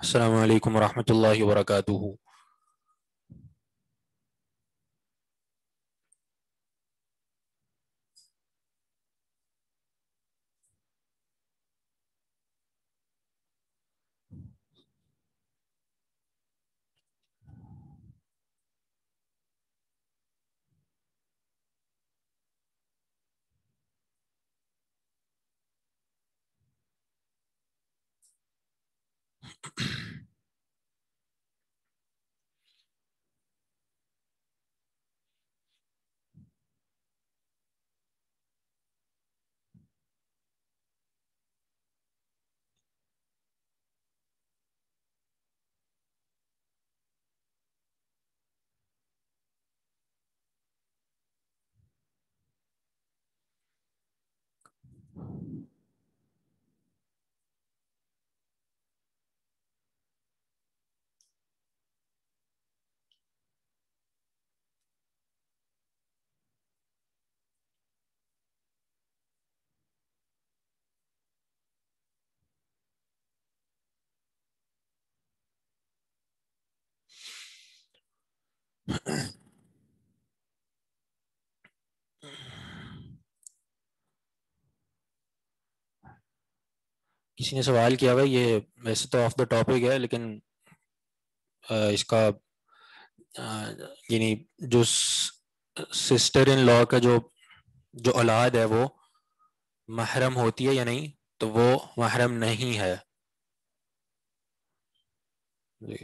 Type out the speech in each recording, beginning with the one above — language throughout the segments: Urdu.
السلام علیکم ورحمۃ اللہ وبرکاتہ۔ کسی نے سوال کیا ہوا، یہ ویسے تو آف دا ٹاپک ہے، لیکن اس کا یعنی جو سسٹر ان لا کا جو اولاد ہے وہ محرم ہوتی ہے یا نہیں، تو وہ محرم نہیں ہے۔ جی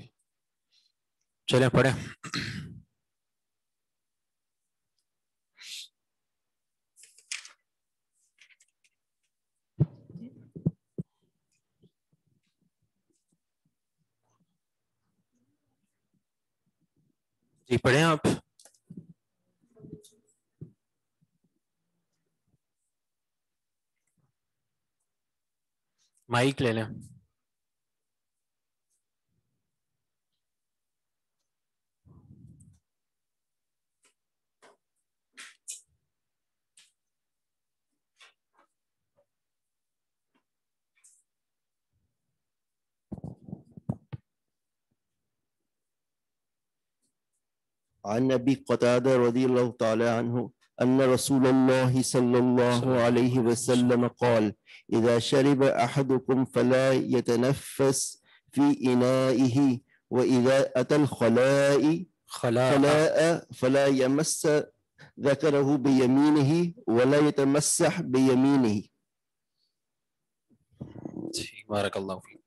چلیں پڑھیں۔ جی پڑھیں آپ۔ مائک لے لیں۔ عن ابي قتادة رضي الله تعالى عنه ان رسول الله صلى الله عليه وسلم قال اذا شرب احدكم فلا يتنفس في انائه واذا اتى الخلاء فلا يمس ذكره بيمينه ولا يتمسح بيمينه۔ بارک اللہ فیک۔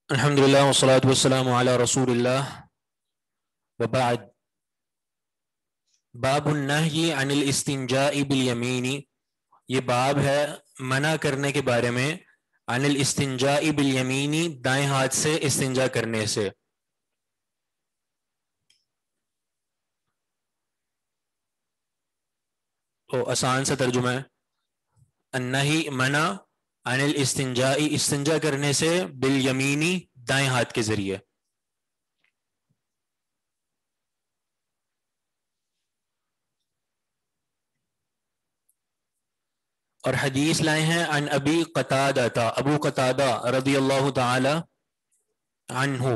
الحمدللہ والصلاة والسلام علی رسول اللہ وبعد۔ باب النہی عن الاستنجاء بالیمین، یہ باب ہے منع کرنے کے بارے میں عن الاستنجاء بالیمین، دائیں ہاتھ سے استنجا کرنے سے۔ تو آسان سا ترجمہ ہے، النہی منع، عن الاستنجاء استنجا کرنے سے، بالیمینی دائیں ہاتھ کے ذریعے۔ اور حدیث لائے ہیں عن ابی قتادہ، ابو قتادہ رضی اللہ تعالی عنہ۔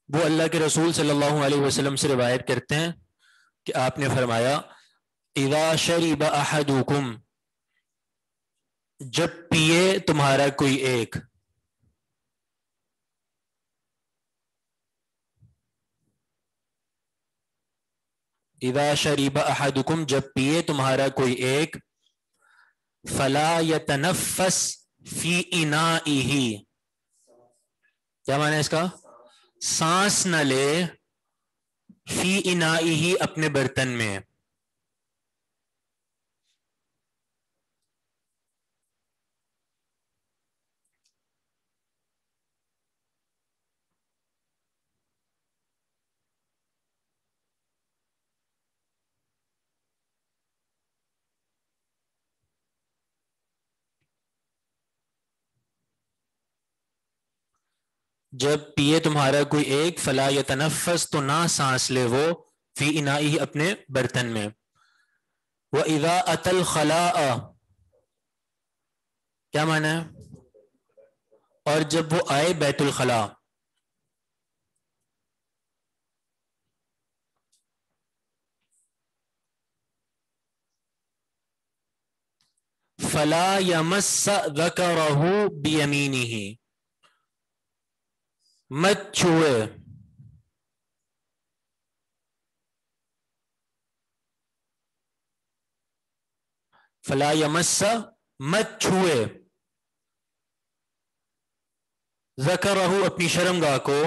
وہ اللہ کے رسول صلی اللہ علیہ وسلم سے روایت کرتے ہیں کہ آپ نے فرمایا اذا شرب احدکم، جب پیے تمہارا کوئی ایک، اذا شرب احدکم، جب پیے تمہارا کوئی ایک، فلا یتنفس فی انائہ، کیا معنی ہے اس کا؟ سانس نہ لے، فی انائہ اپنے برتن میں، جب پیے تمہارا کوئی ایک فلا یتنفس تو نہ سانس لے وہ فی انائہ اپنے برتن میں. وَإِذَا أَتَى الْخَلَاءَ کیا معنی ہے؟ اور جب وہ آئے بیت الخلاء. فَلَا يَمَسَّ ذَكَرَهُ بِيَمِينِهِ مت چھوئے فلا یمس مت چھوئے ذکرہ اپنی شرمگاہ کو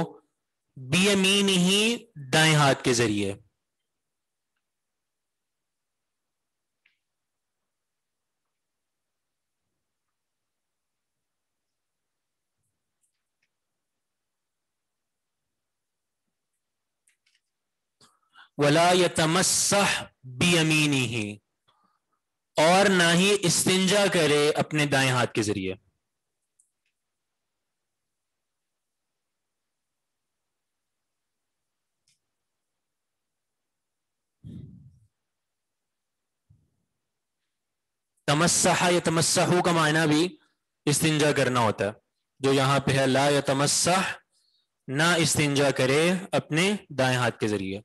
بیمینہ دائیں ہاتھ کے ذریعے. ولا یتمسح بیمینہ اور نہ ہی استنجا کرے اپنے دائیں ہاتھ کے ذریعے. تمسح یا تمسحو کا معنی بھی استنجا کرنا ہوتا ہے. جو یہاں پہ ہے لا یتمسح نہ استنجا کرے اپنے دائیں ہاتھ کے ذریعے.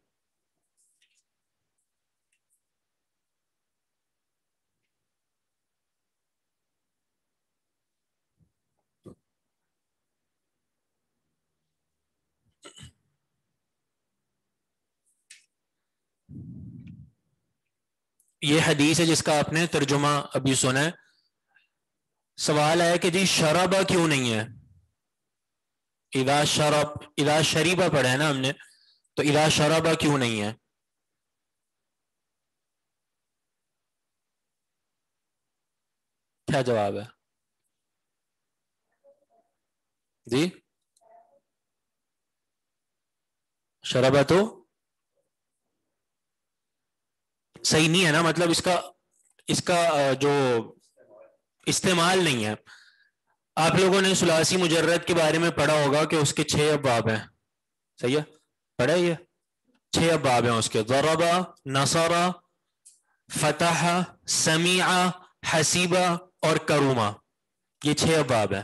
یہ حدیث ہے جس کا آپ نے ترجمہ ابھی سنا ہے. سوال ہے کہ جی شربہ کیوں نہیں ہے؟ اذا شریبہ پڑھا ہے نا ہم نے, تو اذا شربہ کیوں نہیں ہے؟ کیا جواب ہے جی؟ شربہ تو صحیح نہیں ہے نا, مطلب اس کا جو استعمال نہیں ہے. آپ لوگوں نے ثلاثی مجرد کے بارے میں پڑھا ہوگا کہ اس کے 6 ابواب ہیں, صحیح ہے؟ پڑھا ہے یہ 6 ابواب ہیں اس کے. ضرب, نصر, فتح, سمیع, حسیب اور کروما, یہ 6 ابواب ہیں.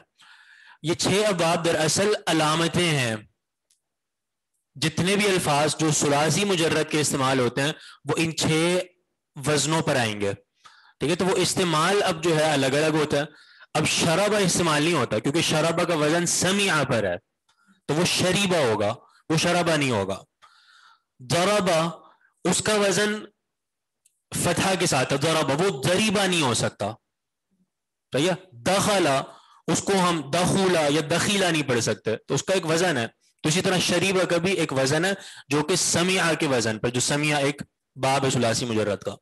یہ 6 ابواب دراصل علامتیں ہیں. جتنے بھی الفاظ جو ثلاثی مجرد کے استعمال ہوتے ہیں وہ ان 6 وزنوں پر آئیں گے, ٹھیک ہے؟ تو وہ استعمال اب جو ہے الگ الگ ہوتا ہے. اب شربہ استعمال نہیں ہوتا کیونکہ شربہ کا وزن سمیع پر ہے, تو وہ شریبہ ہوگا, وہ شربہ نہیں ہوگا. ضربہ اس کا وزن فتحہ کے ساتھ ہے, ضربہ, وہ ضریبہ نہیں ہو سکتا. صحیح ہے؟ دخلا اس کو ہم دخولا یا دخیلا نہیں پڑھ سکتے, تو اس کا ایک وزن ہے. تو اسی طرح شریبہ کا بھی ایک وزن ہے جو کہ سمیع کے وزن پر, جو سمیع ایک باب ہے ثلاثی مجرد کا.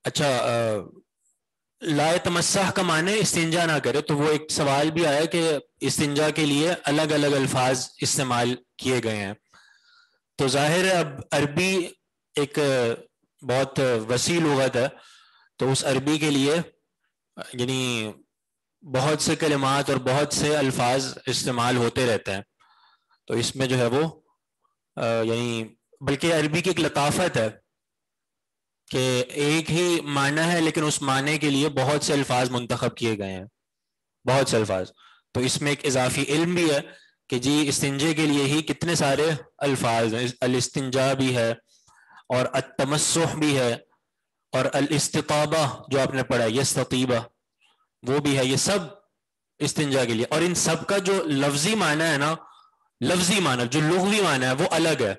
اچھا, لا تمسح کا معنی استنجا نہ کرے, تو وہ ایک سوال بھی آیا کہ استنجا کے لیے الگ الگ الفاظ استعمال کیے گئے ہیں. تو ظاہر ہے اب عربی ایک بہت وسیع لغت ہے, تو اس عربی کے لیے یعنی بہت سے کلمات اور بہت سے الفاظ استعمال ہوتے رہتے ہیں. تو اس میں جو ہے وہ یعنی بلکہ عربی کی ایک لطافت ہے کہ ایک ہی معنی ہے لیکن اس معنی کے لیے بہت سے الفاظ منتخب کیے گئے ہیں, بہت سے الفاظ. تو اس میں ایک اضافی علم بھی ہے کہ جی استنجے کے لیے ہی کتنے سارے الفاظ ہیں. الاستنجا بھی ہے اور التمسح بھی ہے اور الاستطابہ جو آپ نے پڑھا ہے یستطیبہ وہ بھی ہے. یہ سب استنجا کے لیے, اور ان سب کا جو لفظی معنی ہے نا, لفظی معنی جو لغوی معنی ہے وہ الگ ہے.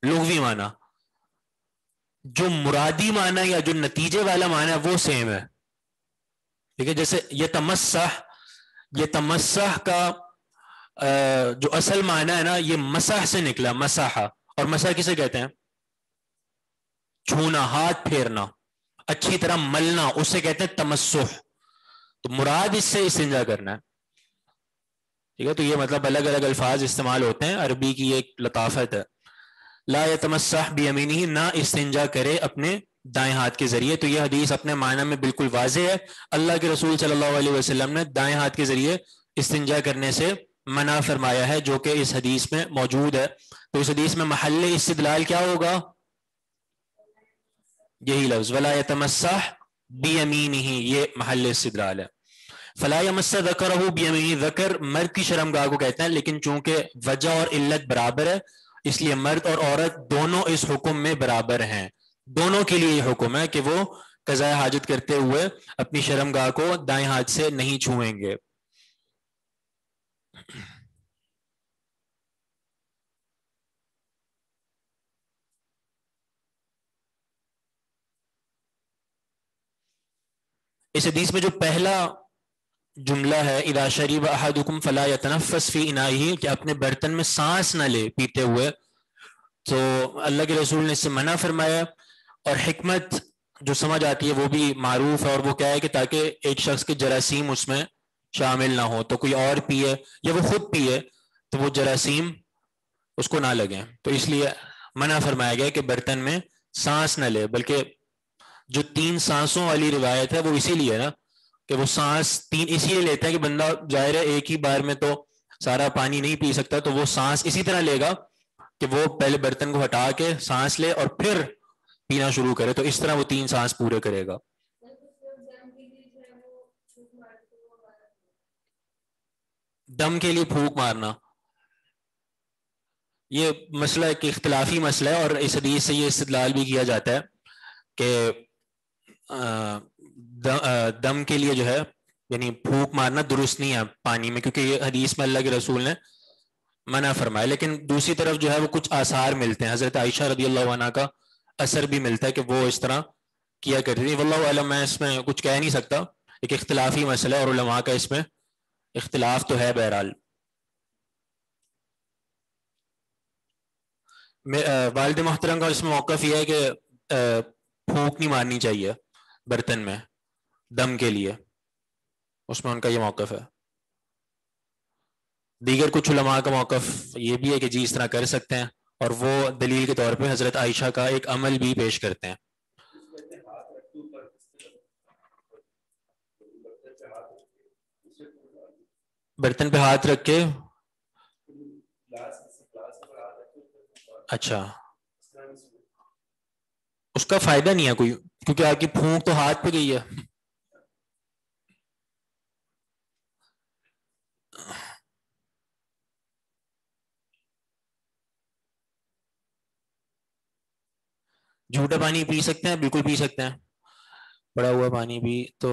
لغوی معنی جو مرادی معنی یا جو نتیجے والا معنی ہے وہ سیم ہے, ٹھیک ہے؟ جیسے یہ تمسح کا جو اصل معنی ہے نا یہ مسح سے نکلا, مسح, اور مسح کسے کہتے ہیں؟ چھونا, ہاتھ پھیرنا, اچھی طرح ملنا, اسے کہتے ہیں تمسح. تو مراد اس سے استنجا کرنا ہے, ٹھیک ہے. تو یہ مطلب الگ الگ الفاظ استعمال ہوتے ہیں, عربی کی ایک لطافت ہے. لا یتمسح بیمینہ, نہ استنجا کرے اپنے دائیں ہاتھ کے ذریعے. تو یہ حدیث اپنے معنی میں بالکل واضح ہے. اللہ کے رسول صلی اللہ علیہ وسلم نے دائیں ہاتھ کے ذریعے استنجا کرنے سے منع فرمایا ہے, جو کہ اس حدیث میں موجود ہے. تو اس حدیث میں محل استدلال کیا ہوگا؟ یہی لفظ ولا یتمسح بیمینہ, یہ محل استدلال ہے. فلا یمس ذکرہ بیمینہ, ذکر مرد کی شرمگاہ کو کہتے ہیں, لیکن چونکہ وجہ اور علت برابر ہے اس لیے مرد اور عورت دونوں اس حکم میں برابر ہیں. دونوں کے لیے یہ حکم ہے کہ وہ قضاء حاجت کرتے ہوئے اپنی شرمگاہ کو دائیں ہاتھ سے نہیں چھوئیں گے. اس حدیث میں جو پہلا جملہ ہے اذا شرب احدکم فلا یتنفس فی انائہ, کہ اپنے برتن میں سانس نہ لے پیتے ہوئے, تو اللہ کے رسول نے اس سے منع فرمایا. اور حکمت جو سمجھ آتی ہے وہ بھی معروف ہے, اور وہ کیا ہے کہ تاکہ ایک شخص کے جراثیم اس میں شامل نہ ہو. تو کوئی اور پیے یا وہ خود پیے تو وہ جراثیم اس کو نہ لگیں, تو اس لیے منع فرمایا گیا کہ برتن میں سانس نہ لے. بلکہ جو 3 سانسوں والی روایت ہے وہ اسی لیے نا کہ وہ سانس 3 اسی لیے لیتے ہیں کہ بندہ ظاہر ہے ایک ہی بار میں تو سارا پانی نہیں پی سکتا, تو وہ سانس اسی طرح لے گا کہ وہ پہلے برتن کو ہٹا کے سانس لے اور پھر پینا شروع کرے, تو اس طرح وہ 3 سانس پورے کرے گا. دم کے لیے پھونک مارنا یہ مسئلہ ایک اختلافی مسئلہ ہے, اور اس حدیث سے یہ استدلال بھی کیا جاتا ہے کہ دم کے لیے جو ہے یعنی پھونک مارنا درست نہیں ہے پانی میں, کیونکہ یہ حدیث میں اللہ کے رسول نے منع فرمایا. لیکن دوسری طرف جو ہے وہ کچھ آثار ملتے ہیں, حضرت عائشہ رضی اللہ عنہا کا اثر بھی ملتا ہے کہ وہ اس طرح کیا کرتی تھی. واللہ اعلم, میں اس میں کچھ کہہ نہیں سکتا, ایک اختلافی مسئلہ ہے اور علماء کا اس میں اختلاف تو ہے. بہرحال والد محترم کا اس میں موقف یہ ہے کہ پھونک نہیں مارنی چاہیے برتن میں دم کے لیے, اس میں ان کا یہ موقف ہے. دیگر کچھ علماء کا موقف یہ بھی ہے کہ جی اس طرح کر سکتے ہیں, اور وہ دلیل کے طور پہ حضرت عائشہ کا ایک عمل بھی پیش کرتے ہیں. برتن پہ ہاتھ رکھ کے, اچھا اس کا فائدہ نہیں ہے کوئی, کیونکہ آپ کی پھونک تو ہاتھ پہ گئی ہے. جھوٹا پانی پی سکتے ہیں, بالکل پی سکتے ہیں. پڑا ہوا پانی بھی تو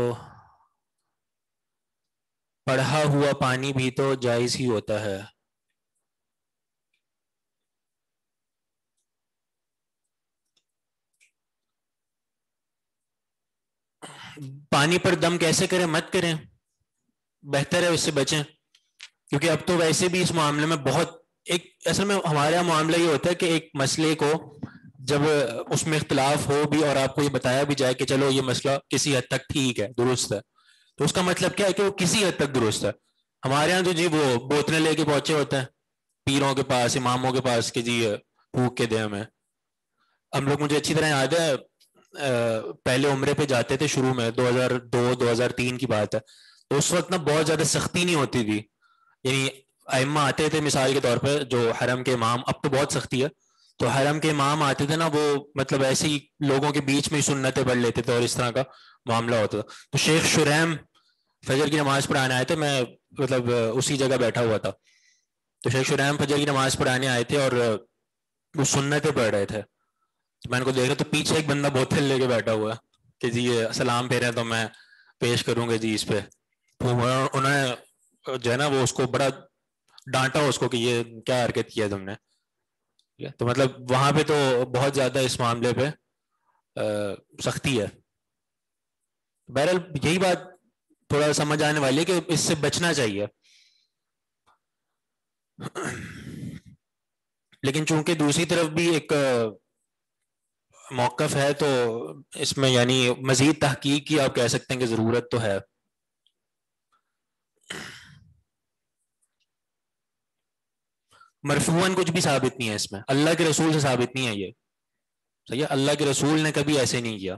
پڑھا ہوا پانی بھی تو جائز ہی ہوتا ہے. پانی پر دم کیسے کریں؟ مت کریں, بہتر ہے اس سے بچیں, کیونکہ اب تو ویسے بھی اس معاملے میں بہت اصل میں ہمارے یہاں معاملہ یہ ہوتا ہے کہ ایک مسئلے کو جب اس میں اختلاف ہو بھی اور آپ کو یہ بتایا بھی جائے کہ چلو یہ مسئلہ کسی حد تک ٹھیک ہے, درست ہے, تو اس کا مطلب کیا ہے کہ وہ کسی حد تک درست ہے. ہمارے یہاں تو جی وہ بوتلیں لے کے پہنچے ہوتے ہیں پیروں کے پاس, اماموں کے پاس کہ جی پھونک کے دیں ہمیں. ہم لوگ, مجھے اچھی طرح یاد ہے پہلے عمرے پہ جاتے تھے شروع میں 2002-2003 کی بات ہے, تو اس وقت نا بہت زیادہ سختی نہیں ہوتی تھی, یعنی ائمہ آتے تھے مثال کے طور پہ جو حرم کے امام, اب تو بہت سختی ہے, تو حرم کے امام آتے تھے نا وہ مطلب ایسے ہی لوگوں کے بیچ میں ہی سنتیں پڑھ لیتے تھے اور اس طرح کا معاملہ ہوتا تھا. تو شیخ شریم فجر کی نماز پڑھانے آئے تھے, میں مطلب اسی جگہ بیٹھا ہوا تھا, تو شیخ شریم فجر کی نماز پڑھانے آئے تھے اور وہ سنتیں پڑھ رہے تھے. تو میں ان کو دیکھ رہا, تو پیچھے ایک بندہ بوتل لے کے بیٹھا ہوا کہ جی یہ سلام پھیرے تو میں پیش کروں گا جی اس پہ. انہوں نے جو ہے نا وہ اس کو بڑا ڈانٹا اس کو کہ یہ کیا حرکت کیا تم نے. تو مطلب وہاں پہ تو بہت زیادہ اس معاملے پہ سختی ہے. بہرحال یہی بات تھوڑا سمجھ آنے والی ہے کہ اس سے بچنا چاہیے, لیکن چونکہ دوسری طرف بھی ایک موقف ہے تو اس میں یعنی مزید تحقیق کی آپ کہہ سکتے ہیں کہ ضرورت تو ہے. مرفوعاً کچھ بھی ثابت نہیں ہے اس میں، اللہ کے رسول سے ثابت نہیں ہے یہ، صحیح ہے، اللہ کے رسول نے کبھی ایسے نہیں کیا.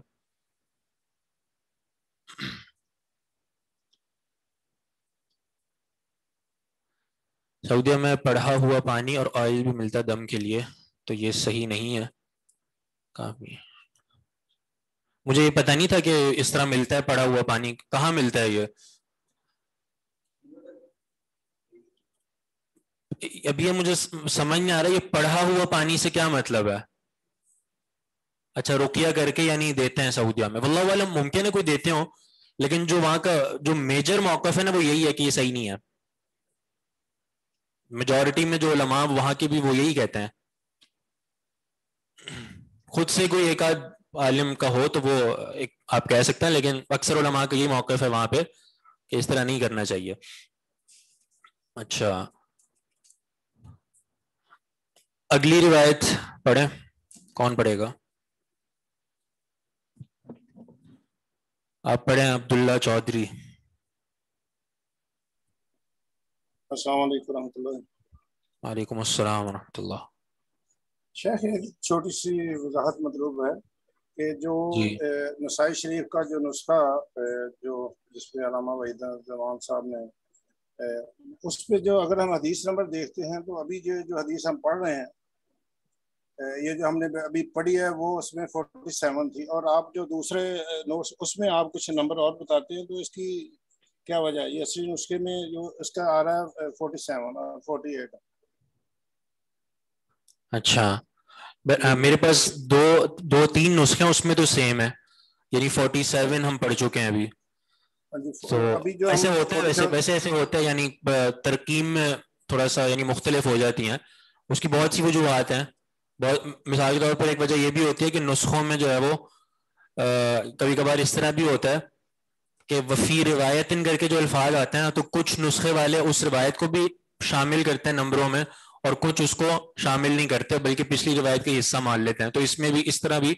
سعودیہ میں پڑھا ہوا پانی اور آئل بھی ملتا دم کے لیے، تو یہ صحیح نہیں ہے. کافی مجھے یہ پتہ نہیں تھا کہ اس طرح ملتا ہے پڑھا ہوا پانی. کہاں ملتا ہے یہ؟ ابھی یہ مجھے سمجھ نہیں آ رہا یہ پڑھا ہوا پانی سے کیا مطلب ہے. اچھا رقیہ کر کے یعنی دیتے ہیں سعودیہ میں، واللہ عالم ممکن ہے کوئی دیتے ہوں، لیکن جو وہاں کا جو میجر موقف ہے نا وہ یہی ہے کہ یہ صحیح نہیں ہے. میجورٹی میں جو علماء وہاں کے بھی وہ یہی کہتے ہیں. خود سے کوئی ایک آدھ عالم کا ہو تو وہ ایک آپ کہہ سکتے ہیں، لیکن اکثر علماء کا یہی موقف ہے وہاں پہ کہ اس طرح نہیں کرنا چاہیے. اچھا اگلی روایت پڑھیں، کون پڑھے گا؟ آپ پڑھیں عبداللہ چودھری. السلام علیکم ورحمۃ اللہ. وعلیکم السلام ورحمۃ اللہ. شیخ ایک چھوٹی سی وضاحت مطلوب ہے کہ جو جی نسائی شریف کا جو نسخہ جو جس پہ علامہ وحید الرحمان صاحب نے اس پہ جو اگر ہم حدیث نمبر دیکھتے ہیں تو ابھی جو حدیث ہم پڑھ رہے ہیں یہ جو ہم نے ابھی پڑھی ہے وہ اس میں 47 تھی، اور آپ جو دوسرے نوٹس اس میں آپ کچھ نمبر اور بتاتے ہیں، تو اس کی کیا وجہ ہے؟ یہ اصلی نسخے میں جو اس کا آ رہا ہے 47 اور 48. اچھا میرے پاس دو تین نسخے ہیں، اس میں تو سیم ہے، یعنی 47 ہم پڑھ چکے ہیں ابھی. تو ابھی جو ایسے ہم ہوتا ہے، 47 ویسے ایسے ہوتا ہے، یعنی ترکیب میں تھوڑا سا یعنی مختلف ہو جاتی ہیں. اس کی بہت سی وجوہات ہیں. مثال کے طور پر ایک وجہ یہ بھی ہوتی ہے کہ نسخوں میں جو ہے وہ کبھی کبھار اس طرح بھی ہوتا ہے کہ وفی روایتن کر کے جو الفاظ آتے ہیں تو کچھ نسخے والے اس روایت کو بھی شامل کرتے ہیں نمبروں میں، اور کچھ اس کو شامل نہیں کرتے بلکہ پچھلی روایت کا حصہ مان لیتے ہیں. تو اس میں بھی اس طرح بھی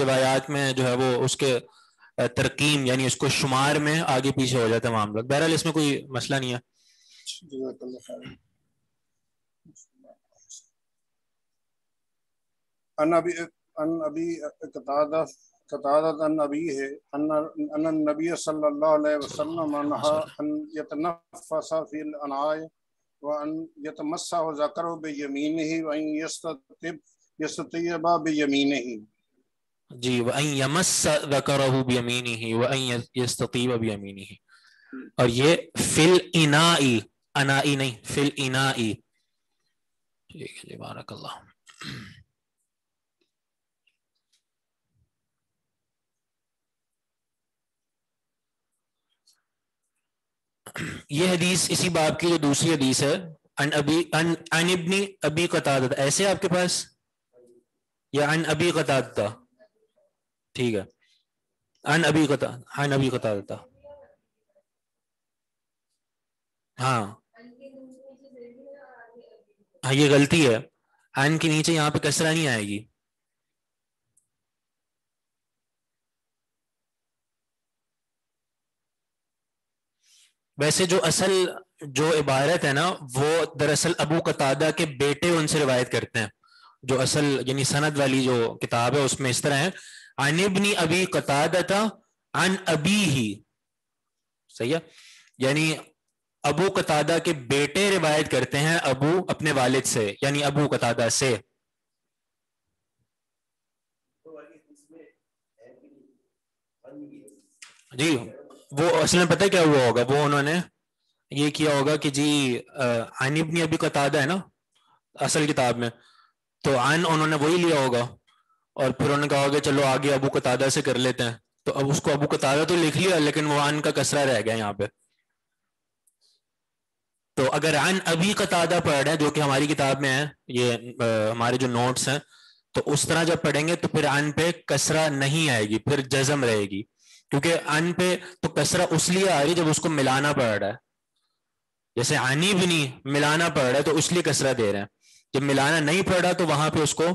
روایات میں جو ہے وہ اس کے ترقیم یعنی اس کو شمار میں آگے پیچھے ہو جاتا ہے معاملہ. بہرحال اس میں کوئی مسئلہ نہیں ہے. ان ابی قتادہ ان ابی ہے ان النبی صلی اللہ علیہ وسلم نہا ان یتنفس فی الاناء وان یتمسح ذکرہ بیمینہ وان یستطیب بیمینہ. جی وَأَن يَمَسَّ ذَكَرَهُ بِيَمِينِهِ وَأَن يَسْتَطِيبَ بِيَمِينِهِ. اور یہ فی الانائی، انائی نہیں، فی الانائی. ٹھیک ہے جی، بارک اللہ. یہ حدیث اسی باب کی جو دوسری حدیث ہے، عن ابن ابی قتادہ. ایسے آپ کے پاس یا عن ابی قتادہ؟ ٹھیک ہے، عن ابی قتادہ. ہاں ہاں یہ غلطی ہے، عن کے نیچے یہاں پہ کسرہ نہیں آئے گی. ویسے جو اصل جو عبارت ہے نا وہ دراصل ابو قتادہ کے بیٹے ان سے روایت کرتے ہیں. جو اصل یعنی سند والی جو کتاب ہے اس میں اس طرح ہے، عن ابن ابی قتادہ عن ابیہ. صحیح ہے، یعنی ابو قتادہ کے بیٹے روایت کرتے ہیں ابو اپنے والد سے، یعنی ابو قتادہ سے. جی وہ اصل میں پتہ کیا ہوا ہوگا، وہ انہوں نے یہ کیا ہوگا کہ جی عن ابن ابی قتادہ ہے نا اصل کتاب میں، تو عن انہوں نے وہی لیا ہوگا اور پھر انہوں نے کہا ہوگا چلو آگے ابو قتادہ سے کر لیتے ہیں. تو اب اس کو ابو قتادہ تو لکھ لیا لیکن وہ عن کا کسرہ رہ گیا یہاں پہ. تو اگر عن ابی قتادہ پڑھ رہے ہیں جو کہ ہماری کتاب میں ہے، یہ ہمارے جو نوٹس ہیں، تو اس طرح جب پڑھیں گے تو پھر عن پہ کسرہ نہیں آئے گی، پھر جزم رہے گی. کیونکہ عن پہ تو کسرہ اس لیے آ رہی جب اس کو ملانا پڑ رہا ہے. جیسے عن ابن ملانا پڑ رہا ہے تو اس لیے کسرہ دے رہے ہیں، جب ملانا نہیں پڑ رہا تو وہاں پہ اس کو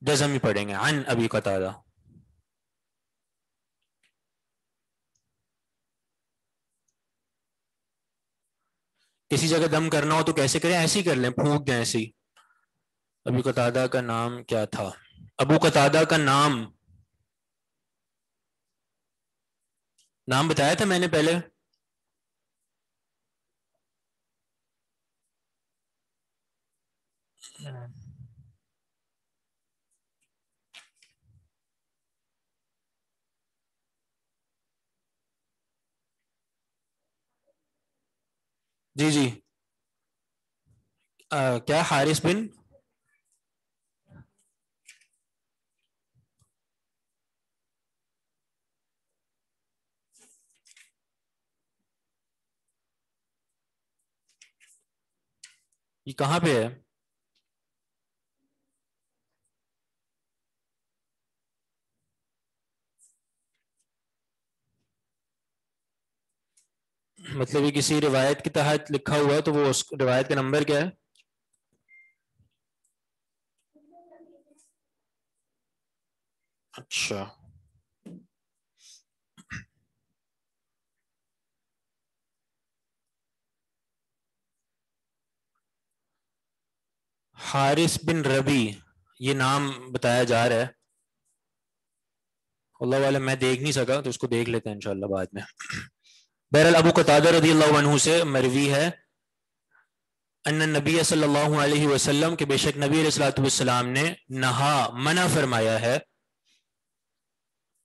جزم ہی پڑھیں گے، عن ابی قتادہ. کسی جگہ دم کرنا ہو تو کیسے کریں؟ ایسے ہی کر لیں، پھونک دیں ایسے ہی. ابو قتادہ کا نام کیا تھا؟ ابو قتادہ کا نام بتایا تھا میں نے پہلے. جی جی کیا حارث بن یہ کہاں پہ ہے؟ مطلب یہ کسی روایت کے تحت لکھا ہوا ہے تو وہ اس روایت کا نمبر کیا ہے؟ اچھا حارث بن ربی یہ نام بتایا جا رہا ہے. اللہ عالم میں دیکھ نہیں سکا تو اس کو دیکھ لیتے ہیں انشاءاللہ بعد میں. بہرحال ابو قتادہ رضی اللہ عنہ سے مروی ہے ان النبی صلی اللہ علیہ وسلم کہ بے شک نبی علیہ الصلوۃ والسلام نے نہا منع فرمایا ہے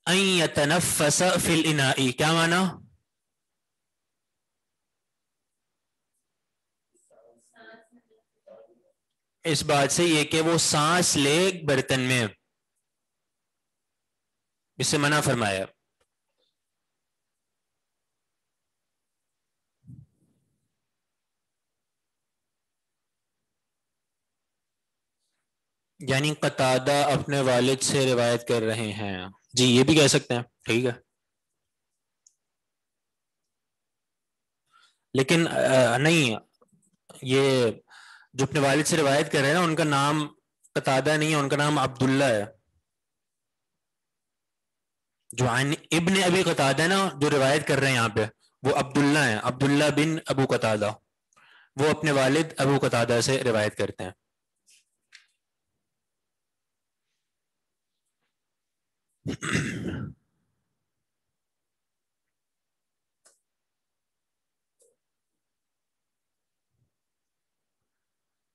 ان یتنفس فی الاناء. کیا معنی؟ اس بات سے یہ کہ وہ سانس لے برتن میں، اس سے منع فرمایا. یعنی قتادہ اپنے والد سے روایت کر رہے ہیں. جی یہ بھی کہہ سکتے ہیں، ٹھیک ہے. لیکن نہیں، یہ جو اپنے والد سے روایت کر رہے ہیں نا ان کا نام قتادہ نہیں ہے، ان کا نام عبداللہ ہے. جو عن ابن ابی قتادہ نا جو روایت کر رہے ہیں یہاں پہ وہ عبداللہ ہیں، عبداللہ بن ابو قتادہ. وہ اپنے والد ابو قتادہ سے روایت کرتے ہیں.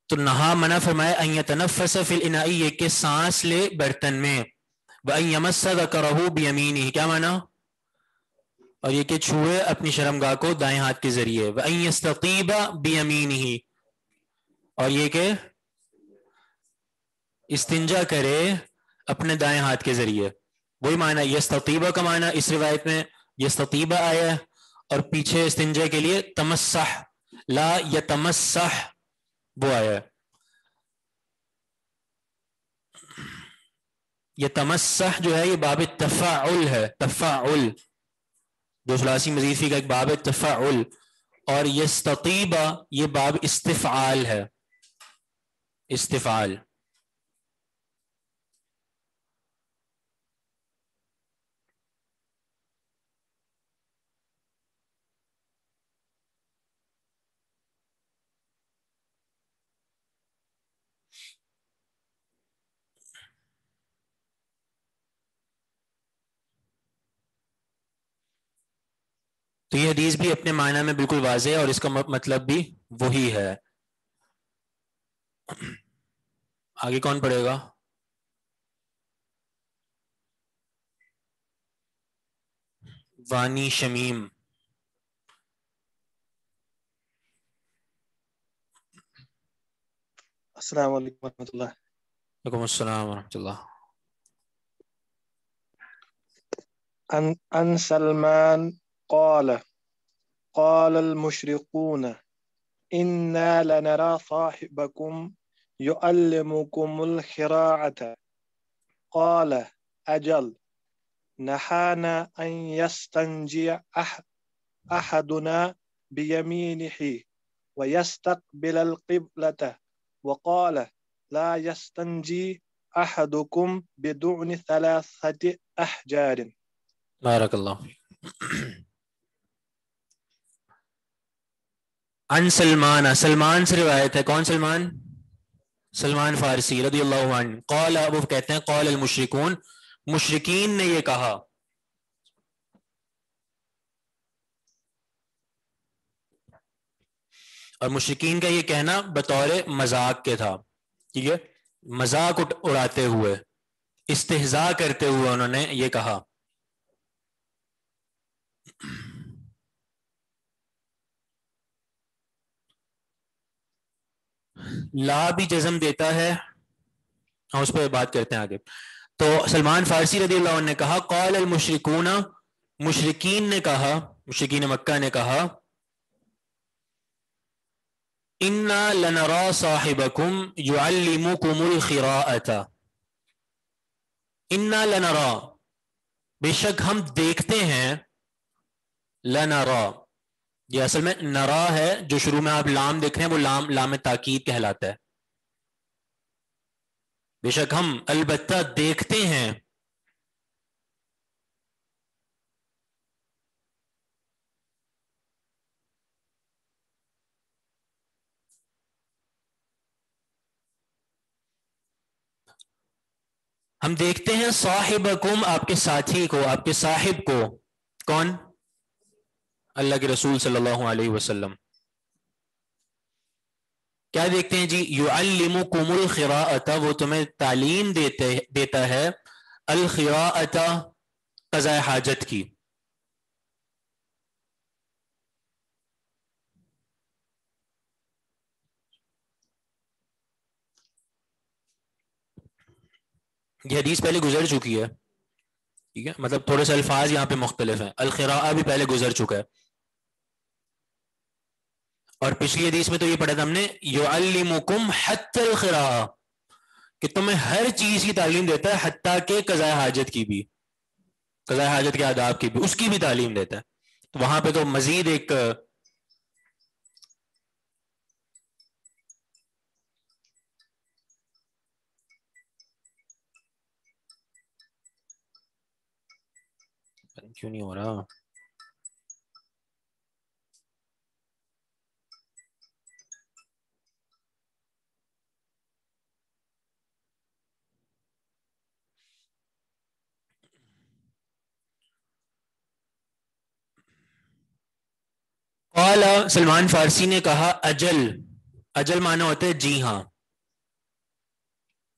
تو نہا منع فرمایا ان یتنفس فی الاناء، یہ کہ سانس لے برتن میں. وان یمس ذکرہ بیمینہ، کیا معنی؟ اور یہ کہ چھوئے اپنی شرمگاہ کو دائیں ہاتھ کے ذریعے. وان یستطیب بیمینہ، اور یہ کہ استنجا کرے اپنے دائیں ہاتھ کے ذریعے. وہی معنی یستطیبہ کا معنی اس روایت میں یستطیبہ آیا ہے، اور پیچھے استنجا کے لیے تمسح لا یتمسح وہ آیا ہے. یہ تمسح جو ہے یہ باب تفاعل ہے، تفاعل جو ثلاثی مزید فی کا ایک باب ہے تفاعل. اور یستطیبہ یہ باب استفعال ہے، استفعال. تو یہ حدیث بھی اپنے معنی میں بالکل واضح ہے اور اس کا مطلب بھی وہی ہے. آگے کون پڑھے گا؟ وانی شمیم. السلام علیکم ورحمۃ اللہ. وعلیکم السلام ورحمۃ اللہ. عن سلمان قال قال المشركون إنا لنرى صاحبكم يعلمكم الخراعة قال أجل نهانا أن يستنجي أحدنا بيمينه ويستقبل القبلة وقال لا يستنجي أحدكم بدون 3 أحجار. بارک اللہ. عن سلمان، سلمان سے روایت ہے. کون سلمان؟ سلمان فارسی رضی اللہ عنہ. قال، وہ کہتے ہیں قال المشرکون، مشرکین نے یہ کہا. اور مشرکین کا یہ کہنا بطور مذاق کے تھا، ٹھیک ہے، مذاق اڑاتے ہوئے، استہزاء کرتے ہوئے انہوں نے یہ کہا. لا بھی جزم دیتا ہے، ہم اس پہ بات کرتے ہیں آگے. تو سلمان فارسی رضی اللہ عنہ نے کہا قال المشرکون، مشرکین نے کہا، مشرکین مکہ نے کہا انا لنرا صاحبکم یعلمکم القراءۃ، انا لنرا، بے شک ہم دیکھتے ہیں، لنرا، یہ اصل میں نرا ہے، جو شروع میں آپ لام دیکھ رہے ہیں وہ لام تاکید کہلاتا ہے. بے شک ہم البتہ دیکھتے ہیں، ہم دیکھتے ہیں صاحبکم، آپ کے ساتھی کو، آپ کے صاحب کو. کون؟ اللہ کے رسول صلی اللہ علیہ وسلم. کیا دیکھتے ہیں جی؟ یعلمکم القراءۃ، وہ تمہیں تعلیم دیتا ہے، القراءۃ، قضاء حاجت کی. یہ حدیث پہلے گزر چکی ہے، ٹھیک ہے، مطلب تھوڑے سے الفاظ یہاں پہ مختلف ہیں. القراء بھی پہلے گزر چکا ہے، اور پچھلی حدیث میں تو یہ پڑھا تھا ہم نے یعلمکم حتی القراء، کہ تمہیں ہر چیز کی تعلیم دیتا ہے، حتیٰ کہ قضاء حاجت کی بھی، قضاء حاجت کے آداب کی بھی، اس کی بھی تعلیم دیتا ہے. تو وہاں پہ تو مزید ایک کیوں نہیں ہو رہا؟ قال، سلمان فارسی نے کہا اجل، اجل معنی ہوتا ہے جی ہاں،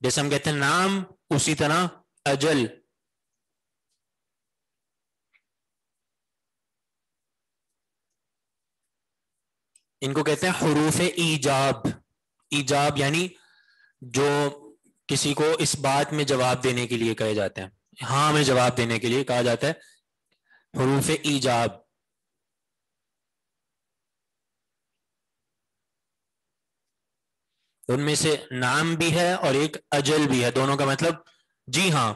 جیسے ہم کہتے ہیں نام، اسی طرح اجل. ان کو کہتے ہیں حروف ایجاب. ایجاب یعنی جو کسی کو اس بات میں جواب دینے کے لیے کہے جاتے ہیں، ہاں میں جواب دینے کے لیے کہا جاتا ہے حروف ایجاب. ان میں سے نام بھی ہے اور ایک اجل بھی ہے، دونوں کا مطلب جی ہاں.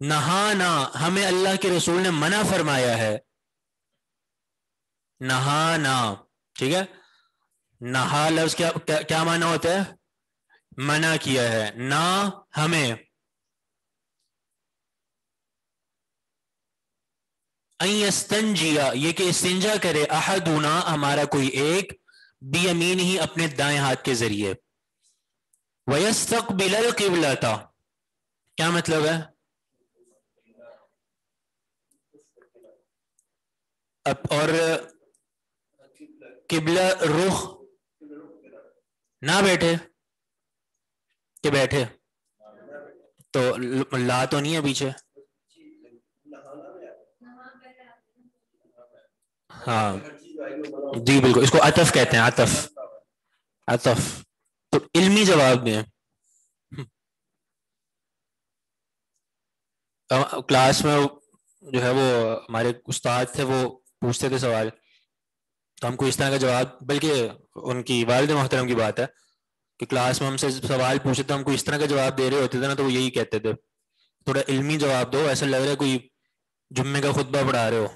نہانا، ہمیں اللہ کے رسول نے منع فرمایا ہے. نہانا، ٹھیک ہے، نہا لفظ کیا معنی ہوتا ہے؟ منع کیا ہے. نہ ہمیں، ان یستنجیا، یہ کہ استنجا کرے، احدنا، ہمارا کوئی ایک، بیمین ہی، اپنے دائیں ہاتھ کے ذریعے. ویستقبل القبلۃ، کیا مطلب ہے؟ اور قبلہ رخ، نہ بیٹھے کہ بیٹھے، تو لا تو نہیں ہے پیچھے. ہاں جی بالکل، اس کو عطف کہتے ہیں، عطف، عطف. تو علمی جواب دیں. کلاس میں جو ہے وہ ہمارے استاد تھے، وہ پوچھتے تھے سوال، تو ہم کو اس طرح کا جواب، بلکہ ان کی والد محترم کی بات ہے کہ کلاس میں ہم سے سوال پوچھتے تھے، ہم کو اس طرح کا جواب دے رہے ہوتے تھے نا، تو وہ یہی کہتے تھے تھوڑا علمی جواب دو، ایسا لگ رہا ہے کوئی جمعے کا خطبہ پڑھا رہے ہو.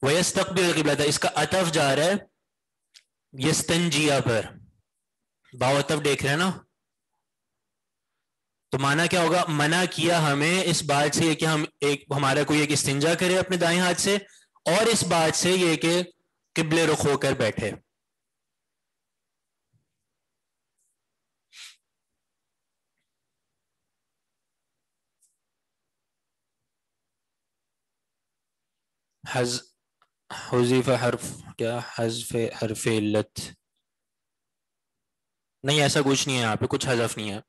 وَيَسْتَقْبِلُ الْقِبْلَةَ، اس کا عطف جا رہا ہے یستنجیا پر، باو عطف دیکھ رہے ہیں نا. تو معنی کیا ہوگا؟ منع کیا ہمیں اس بات سے کہ ہم ہمارا کوئی ایک استنجا کرے اپنے دائیں ہاتھ سے، اور اس بات سے یہ کہ قبلے رخ ہو کر بیٹھے. حذف حرف کیا؟ حذف حرف علت نہیں، ایسا کچھ نہیں ہے یہاں پہ، کچھ حذف نہیں ہے.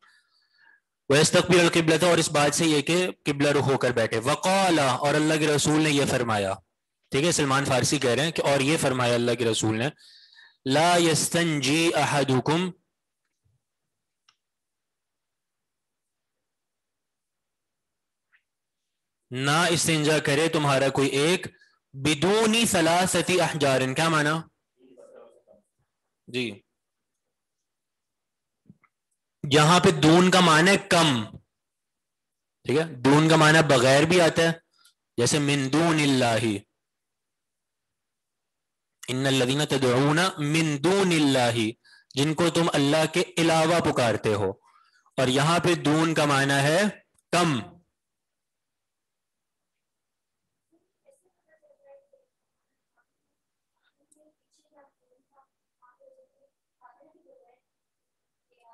وَيَسْتَقْبِلُ الْقِبْلَةَ، اور اس بات سے یہ کہ قبلہ رخ ہو کر بیٹھے. وَقَالَ، اور اللہ کے رسول نے یہ فرمایا. ٹھیک ہے، سلمان فارسی کہہ رہے ہیں کہ اور یہ فرمایا اللہ کے رسول نے، لا يستنجی احدکم، نہ استنجا کرے تمہارا کوئی ایک، بدون ثلاثت احجار. کیا معنی جی؟ یہاں پہ دون کا معنی کم. ٹھیک ہے، دون کا معنی بغیر بھی آتا ہے، جیسے من دون اللہ، ان الذین تدعون من دون اللہ، جن کو تم اللہ کے علاوہ پکارتے ہو. اور یہاں پہ دون کا معنی ہے کم.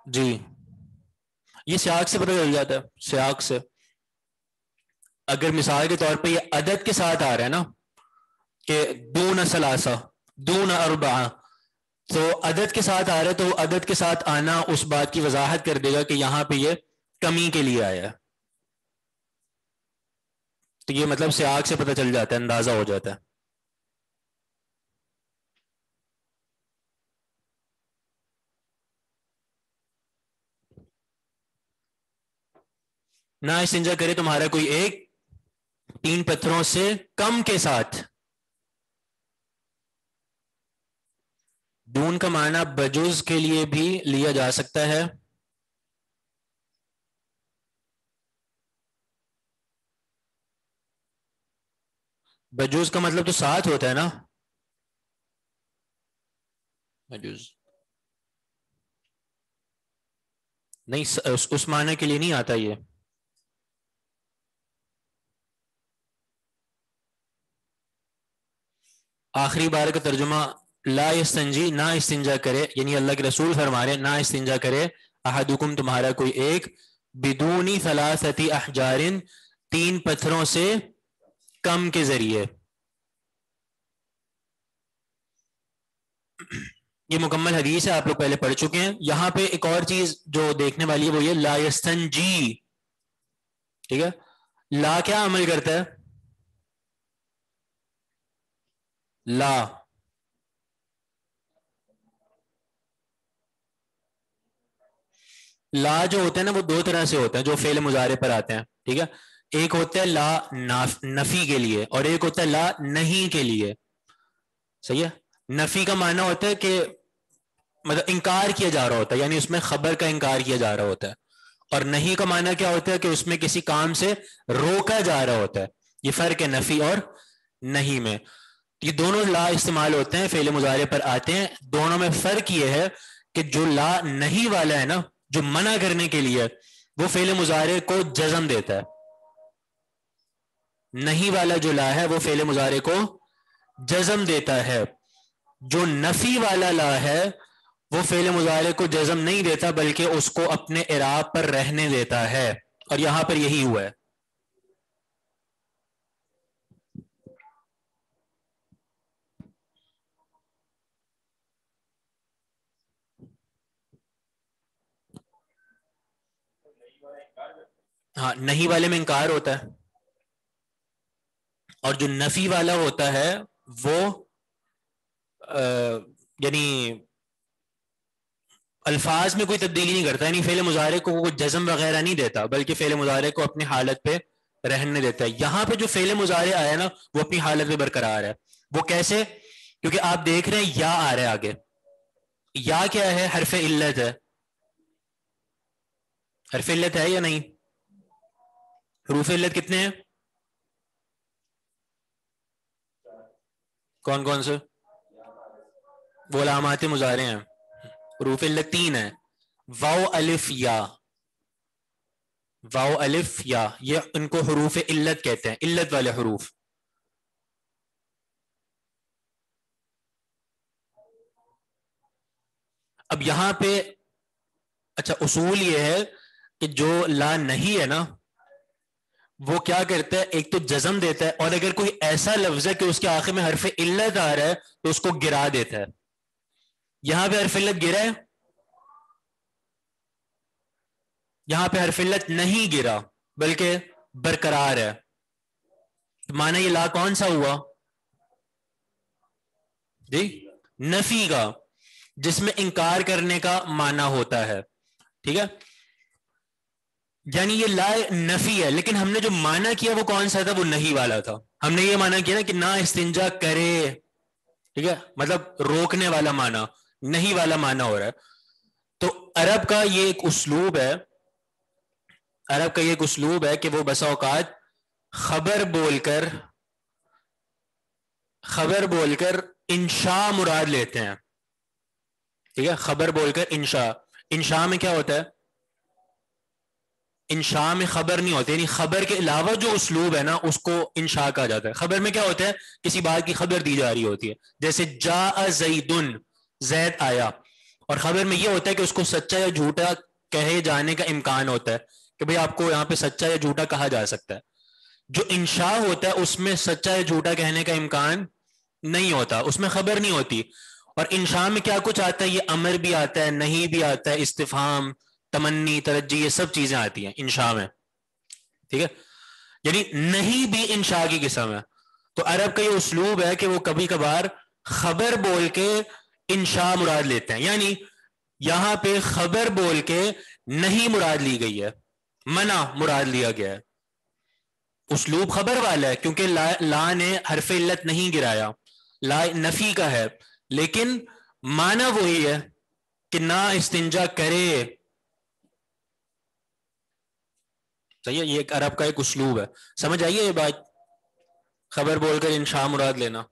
جی، یہ سیاق سے پتہ چل جاتا ہے. سیاق سے اگر مثال کے طور پہ یہ عدد کے ساتھ آ رہا ہے نا کہ دون ثلاثہ دون اربعہ، تو عدد کے ساتھ آ رہا ہے تو عدد کے ساتھ آنا اس بات کی وضاحت کر دے گا کہ یہاں پہ یہ کمی کے لیے آیا ہے. تو یہ مطلب سیاق سے پتہ چل جاتا ہے، اندازہ ہو جاتا ہے. نہ استنجا کرے تمہارا کوئی ایک 3 پتھروں سے کم کے ساتھ. دون کا معنی بجز کے لیے بھی لیا جا سکتا ہے. بجوز کا مطلب تو ساتھ ہوتا ہے نا، بجوز نہیں، اس معنی کے لیے نہیں آتا یہ. آخری بار کا ترجمہ لا یستنجی، نہ استنجا کرے، یعنی اللہ کے رسول فرما رہے نہ استنجا کرے، احدکم تمہارا کوئی ایک، بدونی ثلاثت احجار، 3 پتھروں سے کم کے ذریعے. یہ مکمل حدیث ہے، آپ لوگ پہلے پڑھ چکے ہیں. یہاں پہ ایک اور چیز جو دیکھنے والی ہے وہ یہ لا یستنجی. ٹھیک ہے، لا کیا عمل کرتا ہے؟ لا جو ہوتے ہیں نا وہ 2 طرح سے ہوتے ہیں جو فعل مضارع پر آتے ہیں. ٹھیک ہے، ایک ہوتا ہے لا نفی کے لیے، اور ایک ہوتا ہے لا نہیں کے لیے. صحیح ہے، نفی کا معنی ہوتا ہے کہ مطلب انکار کیا جا رہا ہوتا ہے، یعنی اس میں خبر کا انکار کیا جا رہا ہوتا ہے. اور نہیں کا معنی کیا ہوتا ہے کہ اس میں کسی کام سے روکا جا رہا ہوتا ہے. یہ فرق ہے نفی اور نہیں میں. یہ دونوں لا استعمال ہوتے ہیں، فعل مضارع پر آتے ہیں. دونوں میں فرق یہ ہے کہ جو لا نہیں والا ہے نا، جو منع کرنے کے لیے، وہ فعل مضارع کو جزم دیتا ہے. نہیں والا جو لا ہے وہ فعل مضارع کو جزم دیتا ہے. جو نفی والا لا ہے وہ فعل مضارع کو جزم نہیں دیتا بلکہ اس کو اپنے اعراب پر رہنے دیتا ہے. اور یہاں پر یہی ہوا ہے. ہاں، نہیں والے میں انکار ہوتا ہے، اور جو نفی والا ہوتا ہے وہ یعنی الفاظ میں کوئی تبدیلی نہیں کرتا، یعنی فعل مضارع کو کوئی جزم وغیرہ نہیں دیتا بلکہ فعل مضارع کو اپنی حالت پہ رہنے دیتا ہے. یہاں پہ جو فعل مضارع آیا نا وہ اپنی حالت پہ برقرار ہے. وہ کیسے؟ کیونکہ آپ دیکھ رہے ہیں یا آ رہا ہے آگے. یا کیا ہے؟ حرف علت ہے. حرف علت ہے یا نہیں؟ حروف علت کتنے ہیں؟ کون کون سے؟ وہ علامات مضارع ہیں. حروف علت 3 ہیں، واو الف یا. واو الف یا، یہ ان کو حروف علت کہتے ہیں، علت والے حروف. اب یہاں پہ اچھا اصول یہ ہے کہ جو لا نہیں ہے نا وہ کیا کرتا ہے، ایک تو جزم دیتا ہے، اور اگر کوئی ایسا لفظ ہے کہ اس کے آخر میں حرف علت آ رہا ہے تو اس کو گرا دیتا ہے. یہاں پہ حرف علت گرا ہے، یہاں پہ حرف علت نہیں گرا بلکہ برقرار ہے. معنی یہ لا کون سا ہوا جی؟ نفی کا، جس میں انکار کرنے کا معنی ہوتا ہے. ٹھیک ہے، یعنی یہ لا نفی ہے، لیکن ہم نے جو معنی کیا وہ کون سا تھا؟ وہ نہیں والا تھا. ہم نے یہ معنی کیا نا کہ نہ استنجا کرے، ٹھیک ہے، مطلب روکنے والا معنی، نہیں والا معنی ہو رہا ہے. تو عرب کا یہ ایک اسلوب ہے، عرب کا یہ ایک اسلوب ہے کہ وہ بسا اوقات خبر بول کر انشاء مراد لیتے ہیں. ٹھیک ہے، خبر بول کر انشاء میں کیا ہوتا ہے؟ انشاء میں خبر نہیں ہوتی، یعنی خبر کے علاوہ جو اسلوب ہے نا اس کو انشاء کہا جاتا ہے. خبر میں کیا ہوتا ہے؟ کسی بات کی خبر دی جا رہی ہوتی ہے، جیسے جاء زیدن، زید آیا، اور خبر میں یہ ہوتا ہے کہ اس کو سچا یا جھوٹا کہے جانے کا امکان ہوتا ہے کہ بھئی آپ کو یہاں پہ سچا یا جھوٹا کہا جا سکتا ہے. جو انشاء ہوتا ہے اس میں سچا یا جھوٹا کہنے کا امکان نہیں ہوتا، اس میں خبر نہیں ہوتی. اور انشاء میں کیا کچھ آتا ہے؟ یہ امر بھی آتا ہے، نہیں بھی آتا ہے، استفہام، تمنی، ترجی، یہ سب چیزیں آتی ہیں انشاء میں. ٹھیک ہے، یعنی نہیں بھی انشاء کی قسم ہے. تو عرب کا یہ اسلوب ہے کہ وہ کبھی کبھار خبر بول کے انشاء مراد لیتے ہیں. یعنی یہاں پہ خبر بول کے نہیں مراد لی گئی ہے، منع مراد لیا گیا ہے. اسلوب خبر والا ہے کیونکہ لا نے حرف علت نہیں گرایا، لا نفی کا ہے، لیکن معنی وہی ہے کہ نہ استنجا کرے. صحیح ہے، یہ ایک عرب کا ایک اسلوب ہے. سمجھ آئیے یہ بات، خبر بول کر انشاء مراد لینا.